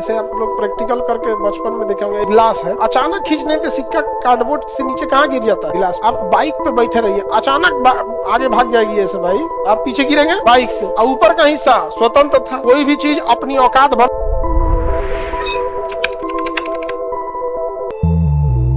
ऐसे आप लोग प्रैक्टिकल करके बचपन में देखे होंगे। गिलास है, अचानक खींचने पे सिक्का कार्डबोर्ड से नीचे कहाँ गिर जाता है गिलास। आप बाइक पे बैठे रहिए, अचानक आगे भाग जाएगी ऐसे भाई, आप पीछे गिरेंगे बाइक से। और ऊपर का हिस्सा स्वतंत्र था, कोई भी चीज अपनी औकात भर।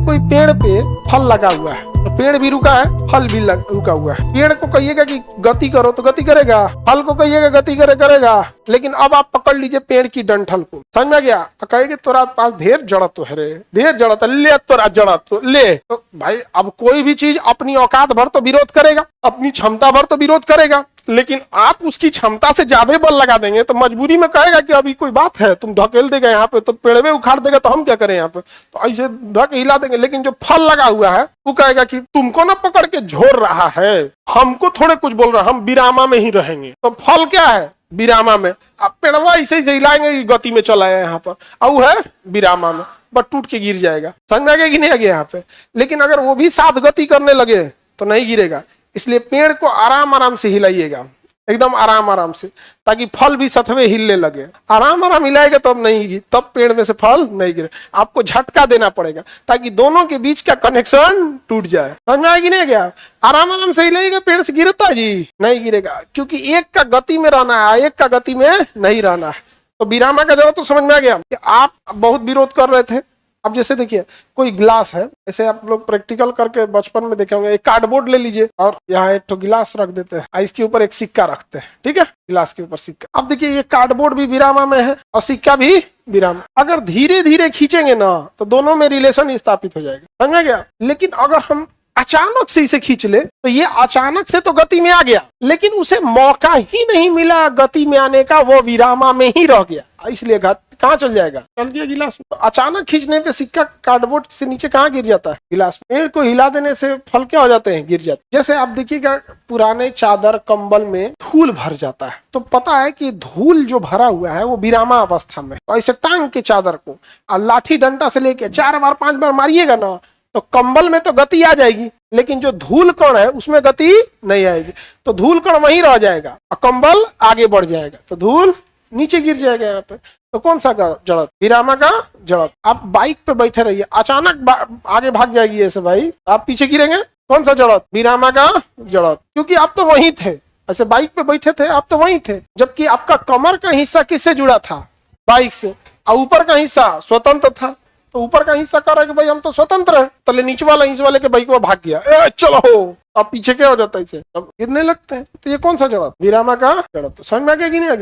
कोई पेड़ पे फल लगा हुआ है तो पेड़ भी रुका है, फल भी रुका हुआ है। पेड़ को कहिएगा कि गति करो तो गति करेगा, फल को कहिएगा गति करेगा। लेकिन अब आप पकड़ लीजिए पेड़ की डंठल को, समझ में गया। कहेंगे तोरा पास ढेर जड़त तो है रे, ढेर जड़त ले, तोरा जड़त तो ले। तो भाई अब कोई भी चीज अपनी औकात भर तो विरोध करेगा, अपनी क्षमता भर तो विरोध करेगा। लेकिन आप उसकी क्षमता से ज्यादा बल लगा देंगे तो मजबूरी में कहेगा कि अभी कोई बात है, तुम धकेल देगा यहाँ पे तो पेड़ में उखाड़ देगा, तो हम क्या करें यहाँ पे। तो ऐसे धक हिला देंगे। लेकिन जो फल लगा हुआ है वो कहेगा कि तुमको ना पकड़ के झोर रहा है, हमको थोड़े कुछ बोल रहा है, हम विरामा में ही रहेंगे। तो फल क्या है, विरामा में। आप पेड़वा ऐसे ही हिलाएंगे, गति में चला है यहाँ पर, और है विरामा में, बट टूट के गिर जाएगा। समझ में आ गया कि नहीं आ गया यहाँ पे। लेकिन अगर वो भी साथ गति करने लगे तो नहीं गिरेगा। इसलिए पेड़ को आराम आराम से हिलाइएगा, एकदम आराम आराम से, ताकि फल भी सतवे हिलने लगे। आराम आराम हिलाएगा तब नहीं, तब पेड़ में से फल नहीं गिरे। आपको झटका देना पड़ेगा ताकि दोनों के बीच का कनेक्शन टूट जाए। समझ में आएगी नहीं गया। आराम आराम से हिलाइएगा, पेड़ से गिरता जी नहीं गिरेगा, क्योंकि एक का गति में रहना है, एक का गति में नहीं रहना है। तो विरामा का जरूरत तो समझ में आ गया कि आप बहुत विरोध कर रहे थे। अब जैसे देखिए कोई गिलास है, ऐसे आप लोग प्रैक्टिकल करके बचपन में देखे होंगे। एक कार्डबोर्ड ले लीजिए और यहाँ एक तो गिलास रख देते हैं, इसके ऊपर एक सिक्का रखते हैं, ठीक है, गिलास के ऊपर सिक्का। अब देखिए ये कार्डबोर्ड भी विरामा में है और सिक्का भी विरामा। अगर धीरे धीरे खींचेंगे ना तो दोनों में रिलेशन स्थापित हो जाएगा, समझ गया। लेकिन अगर हम अचानक से इसे खींच ले तो ये अचानक से तो गति में आ गया, लेकिन उसे मौका ही नहीं मिला गति में आने का, वो विरामा में ही रह गया। इसलिए कहाँ चल जाएगा, चल दिया गिलास में। तो अचानक खींचने पे सिक्का कार्डबोर्ड से नीचे कहाँ गिर जाता है गिलास। पेड़ को हिला देने से फल क्या हो जाते हैं, गिर जाते। जैसे आप देखिएगा पुराने चादर कंबल में धूल भर जाता है, तो पता है कि धूल जो भरा हुआ है वो विरामा अवस्था में। तो ऐसे टांग के चादर को और लाठी डंडा से लेके 4 बार 5 बार मारिएगा ना तो कंबल में तो गति आ जाएगी, लेकिन जो धूल कण है उसमें गति नहीं आएगी। तो धूल कण वहीं रह जाएगा और कंबल आगे बढ़ जाएगा, तो धूल नीचे गिर जाएगा यहाँ पे। तो कौन सा जड़त, विरामा का जड़त। आप बाइक पे बैठे रहिए, अचानक आगे भाग जाएगी ऐसे भाई, आप पीछे गिरेंगे। कौन सा जड़त, विरामा का जड़त, क्योंकि आप तो वहीं थे, ऐसे बाइक पे बैठे थे, आप तो वहीं थे। जबकि आपका कमर का हिस्सा किससे जुड़ा था, बाइक से, और ऊपर का हिस्सा स्वतंत्र था। तो ऊपर का हिस्सा कह रहा है कि भाई हम तो स्वतंत्र है, तो नीचे वाले के बाइक में भाग गया, चलो अब पीछे क्या हो जाता है, इसे तब गिरने लगते हैं। तो ये कौन सा जड़त, विरामा का जड़त। तो समझ में आ गया कि नहीं आ गया।